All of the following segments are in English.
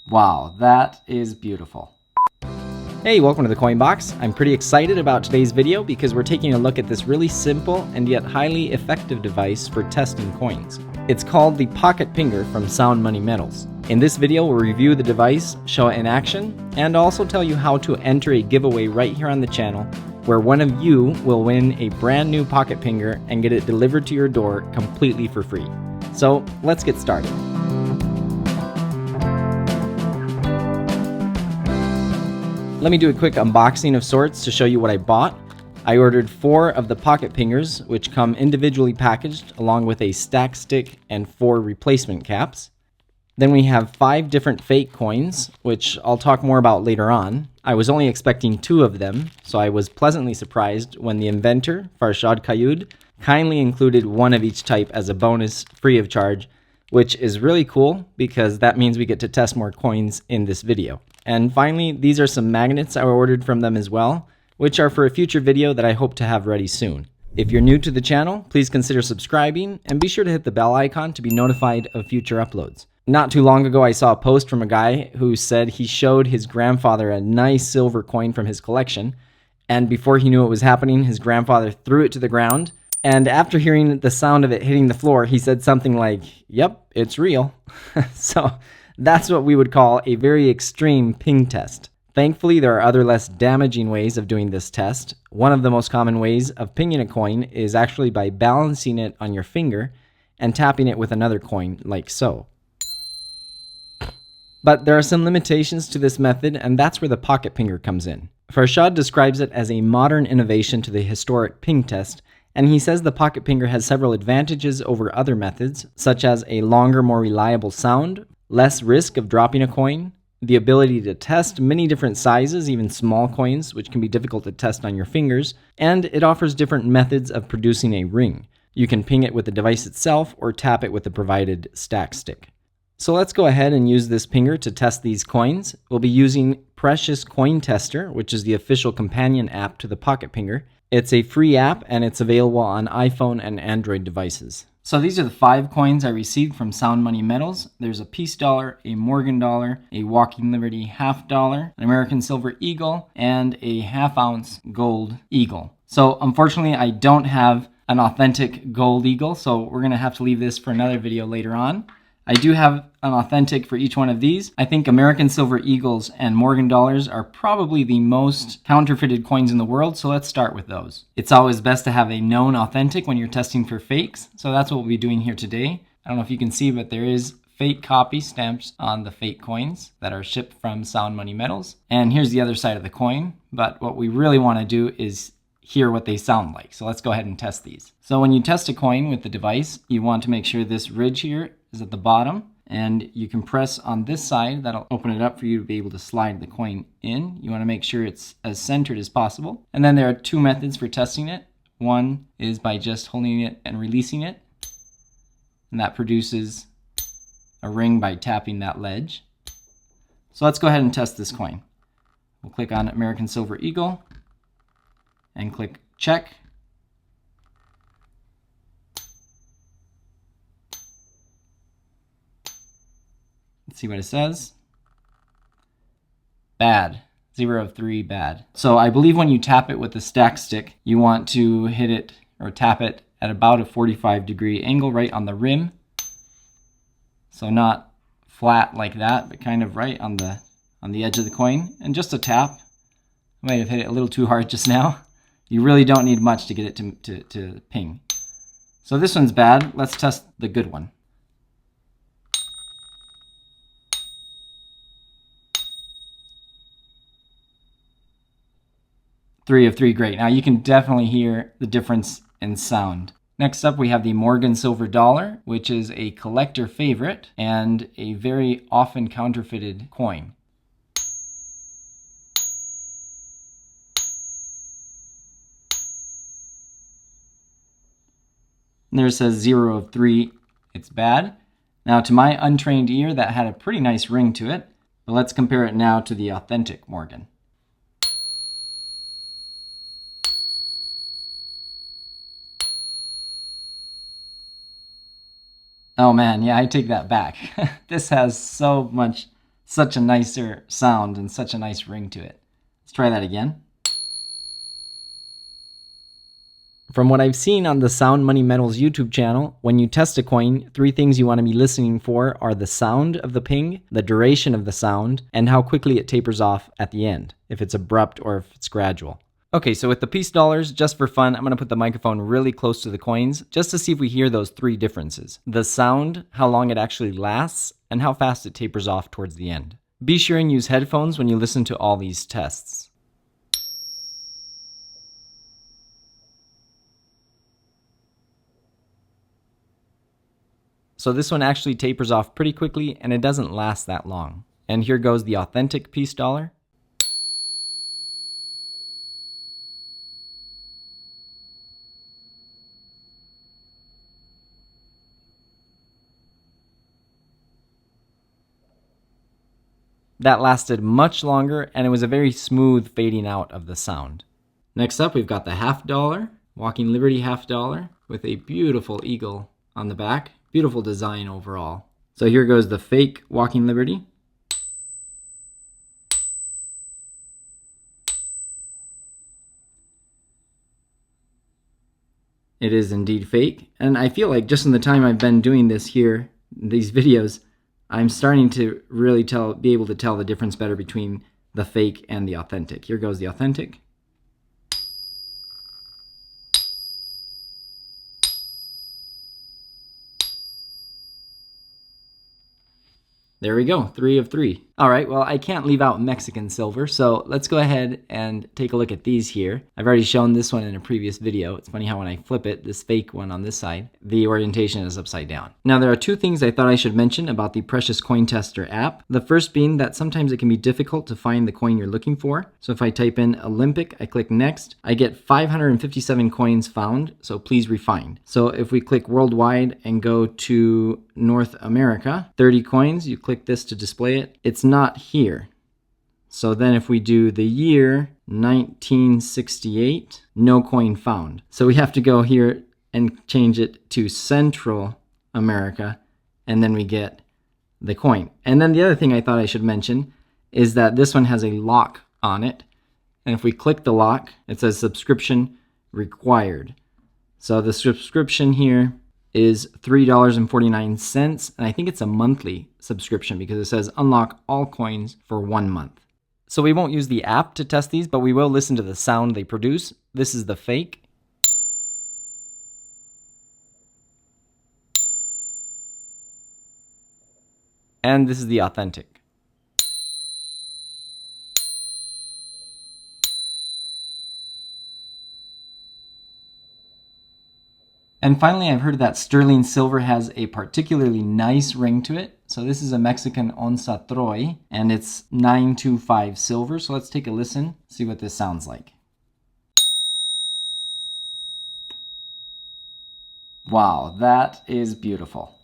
Wow, that is beautiful. Hey, welcome to the Coin Box. I'm pretty excited about today's video because we're taking a look at this really simple and yet highly effective device for testing coins. It's called the Pocket Pinger from Sound Money Metals. In this video, we'll review the device, show it in action, and also tell you how to enter a giveaway right here on the channel where one of you will win a brand new Pocket Pinger and get it delivered to your door completely for free. So let's get started. Let me do a quick unboxing of sorts to show you what I bought. I ordered 4 of the Pocket Pingers, which come individually packaged along with a stack stick and 4 replacement caps. Then we have 5 different fake coins, which I'll talk more about later on. I was only expecting 2 of them, so I was pleasantly surprised when the Inventor, Farshad Qayyud, kindly included 1 of each type as a bonus free of charge, which is really cool because that means we get to test more coins in this video. And finally, these are some magnets I ordered from them as well, which are for a future video that I hope to have ready soon. If you're new to the channel, please consider subscribing and be sure to hit the bell icon to be notified of future uploads. Not too long ago, I saw a post from a guy who said he showed his grandfather a nice silver coin from his collection, and before he knew what was happening, his grandfather threw it to the ground. And after hearing the sound of it hitting the floor, he said something like, "Yep, it's real." So that's what we would call a very extreme ping test. Thankfully, there are other less damaging ways of doing this test. One of the most common ways of pinging a coin is actually by balancing it on your finger and tapping it with another coin, like so. But there are some limitations to this method, and that's where the Pocket Pinger comes in. Farshad describes it as a modern innovation to the historic ping test, and he says the Pocket Pinger has several advantages over other methods, such as a longer, more reliable sound, less risk of dropping a coin, the ability to test many different sizes, even small coins, which can be difficult to test on your fingers, and it offers different methods of producing a ring. You can ping it with the device itself or tap it with the provided stack stick. So let's go ahead and use this pinger to test these coins. We'll be using Precious Coin Tester, which is the official companion app to the Pocket Pinger. It's a free app and it's available on iPhone and Android devices. So these are the 5 coins I received from Sound Money Metals. There's a Peace Dollar, a Morgan Dollar, a Walking Liberty half dollar, an American Silver Eagle, and a half-ounce gold eagle. So unfortunately, I don't have an authentic gold eagle, so we're going to have to leave this for another video later on. I do have an authentic for each one of these. I think American Silver Eagles and Morgan Dollars are probably the most counterfeited coins in the world, so let's start with those. It's always best to have a known authentic when you're testing for fakes, so that's what we'll be doing here today. I don't know if you can see, but there is fake copy stamps on the fake coins that are shipped from Sound Money Metals. And here's the other side of the coin, but what we really want to do is hear what they sound like. So let's go ahead and test these. So when you test a coin with the device, you want to make sure this ridge here is at the bottom, and you can press on this side. That'll open it up for you to be able to slide the coin in. You want to make sure it's as centered as possible. And then there are 2 methods for testing it. One is by just holding it and releasing it, and that produces a ring by tapping that ledge. So let's go ahead and test this coin. We'll click on American Silver Eagle and click check. Let's see what it says. Bad. 0 of 3 bad. So I believe when you tap it with the stack stick, you want to hit it or tap it at about a 45-degree angle right on the rim. So not flat like that, but kind of right on the edge of the coin. And just a tap. I might have hit it a little too hard just now. You really don't need much to get it to ping. So this one's bad. Let's test the good one. 3 of 3, great. Now you can definitely hear the difference in sound. Next up, we have the Morgan Silver Dollar, which is a collector favorite and a very often counterfeited coin. And there it says 0 of 3, it's bad. Now to my untrained ear, that had a pretty nice ring to it, but let's compare it now to the authentic Morgan. Oh man, yeah, I take that back. This has so much such a nicer sound and such a nice ring to it. Let's try that again. From what I've seen on the Sound Money Metals YouTube channel, when you test a coin, 3 things you want to be listening for are the sound of the ping, the duration of the sound, and how quickly it tapers off at the end, if it's abrupt or if it's gradual. Okay, so with the piece dollars, just for fun, I'm going to put the microphone really close to the coins just to see if we hear those 3 differences. The sound, how long it actually lasts, and how fast it tapers off towards the end. Be sure and use headphones when you listen to all these tests. So this one actually tapers off pretty quickly and it doesn't last that long. And here goes the authentic piece dollar. That lasted much longer and it was a very smooth fading out of the sound. Next up, we've got the half dollar, Walking Liberty half dollar with a beautiful eagle on the back. Beautiful design overall. So here goes the fake Walking Liberty. It is indeed fake. And I feel like just in the time I've been doing this here, these videos, I'm starting to really be able to tell the difference better between the fake and the authentic. Here goes the authentic. There we go, 3 of 3. All right, well, I can't leave out Mexican silver, so let's go ahead and take a look at these here. I've already shown this one in a previous video. It's funny how when I flip it, this fake one on this side, the orientation is upside down. Now, there are 2 things I thought I should mention about the Precious Coin Tester app. The first being that sometimes it can be difficult to find the coin you're looking for. So if I type in Olympic, I click Next, I get 557 coins found, so please refine. So if we click Worldwide and go to North America, 30 coins, you click this to display it. It's not here. So then if we do the year 1968, no coin found. So we have to go here and change it to Central America, and then we get the coin. And then the other thing I thought I should mention is that this one has a lock on it. And if we click the lock, it says subscription required. So the subscription here is $3.49, and I think it's a monthly subscription because it says unlock all coins for 1 month. So we won't use the app to test these, but we will listen to the sound they produce. This is the fake. And this is the authentic. And finally, I've heard that sterling silver has a particularly nice ring to it. So this is a Mexican Onza Troy, and it's 925 silver. So let's take a listen, see what this sounds like. Wow, that is beautiful.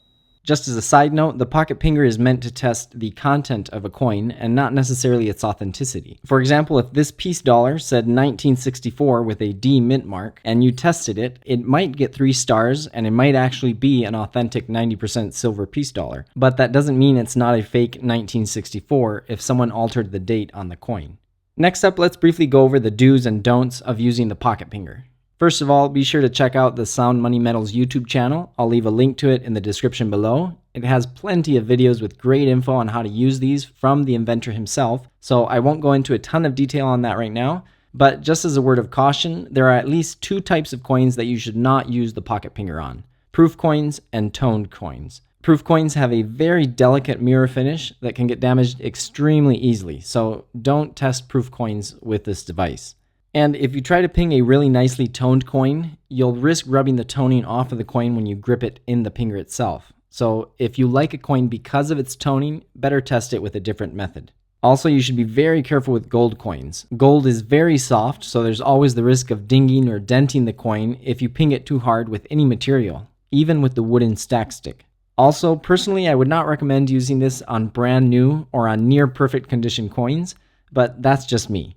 Just as a side note, the pocket pinger is meant to test the content of a coin and not necessarily its authenticity. For example, if this piece dollar said 1964 with a D mint mark and you tested it, it might get 3 stars and it might actually be an authentic 90% silver piece dollar. But that doesn't mean it's not a fake 1964 if someone altered the date on the coin. Next up, let's briefly go over the do's and don'ts of using the pocket pinger. First of all, be sure to check out the Sound Money Metals YouTube channel. I'll leave a link to it in the description below. It has plenty of videos with great info on how to use these from the inventor himself, so I won't go into a ton of detail on that right now. But just as a word of caution, there are at least 2 types of coins that you should not use the pocket pinger on: proof coins and toned coins. Proof coins have a very delicate mirror finish that can get damaged extremely easily, so don't test proof coins with this device. And if you try to ping a really nicely toned coin, you'll risk rubbing the toning off of the coin when you grip it in the pinger itself. So if you like a coin because of its toning, better test it with a different method. Also, you should be very careful with gold coins. Gold is very soft, so there's always the risk of dinging or denting the coin if you ping it too hard with any material, even with the wooden stack stick. Also, personally, I would not recommend using this on brand new or on near perfect condition coins, but that's just me.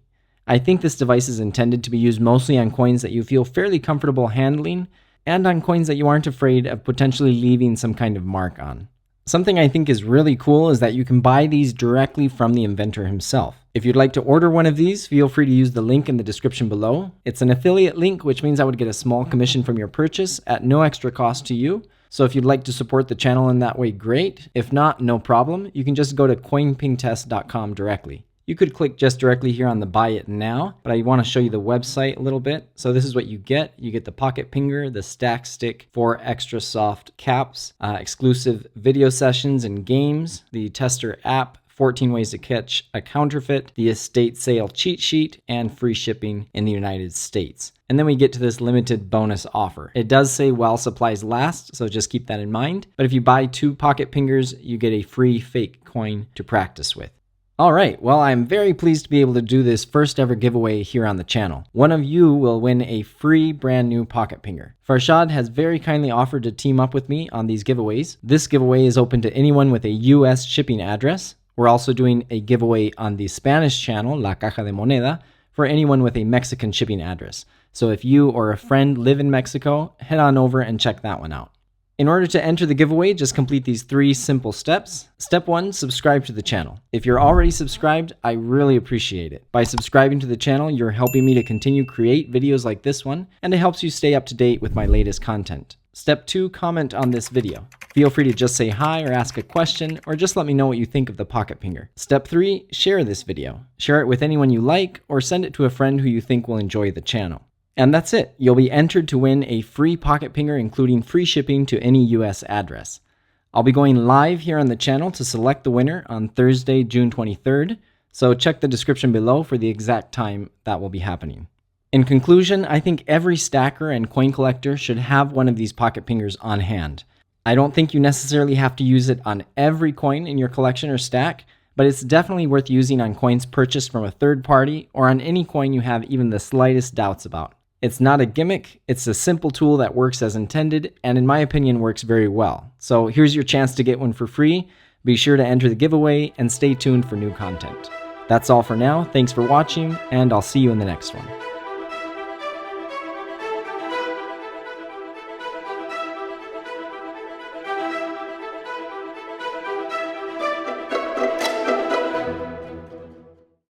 I think this device is intended to be used mostly on coins that you feel fairly comfortable handling and on coins that you aren't afraid of potentially leaving some kind of mark on. Something I think is really cool is that you can buy these directly from the inventor himself. If you'd like to order one of these, feel free to use the link in the description below. It's an affiliate link, which means I would get a small commission from your purchase at no extra cost to you. So if you'd like to support the channel in that way, great. If not, no problem. You can just go to coinpingtest.com directly. You could click just directly here on the buy it now, but I want to show you the website a little bit. So this is what you get. You get the pocket pinger, the stack stick, 4 extra soft caps, exclusive video sessions and games, the tester app, 14 ways to catch a counterfeit, the estate sale cheat sheet, and free shipping in the United States. And then we get to this limited bonus offer. It does say while supplies last, so just keep that in mind. But if you buy 2 pocket pingers, you get a free fake coin to practice with. All right, well, I'm very pleased to be able to do this first ever giveaway here on the channel. One of you will win a free brand new pocket pinger. Farshad has very kindly offered to team up with me on these giveaways. This giveaway is open to anyone with a US shipping address. We're also doing a giveaway on the Spanish channel, La Caja de Moneda, for anyone with a Mexican shipping address. So if you or a friend live in Mexico, head on over and check that one out. In order to enter the giveaway, just complete these 3 simple steps. Step 1, subscribe to the channel. If you're already subscribed, I really appreciate it. By subscribing to the channel, you're helping me to continue create videos like this one, and it helps you stay up to date with my latest content. Step 2, comment on this video. Feel free to just say hi or ask a question, or just let me know what you think of the pocket pinger. Step 3, share this video. Share it with anyone you like, or send it to a friend who you think will enjoy the channel. And that's it. You'll be entered to win a free pocket pinger, including free shipping to any US address. I'll be going live here on the channel to select the winner on Thursday, June 23rd, so check the description below for the exact time that will be happening. In conclusion, I think every stacker and coin collector should have one of these pocket pingers on hand. I don't think you necessarily have to use it on every coin in your collection or stack, but it's definitely worth using on coins purchased from a third party or on any coin you have even the slightest doubts about. It's not a gimmick, it's a simple tool that works as intended, and in my opinion works very well. So here's your chance to get one for free. Be sure to enter the giveaway and stay tuned for new content. That's all for now, thanks for watching, and I'll see you in the next one.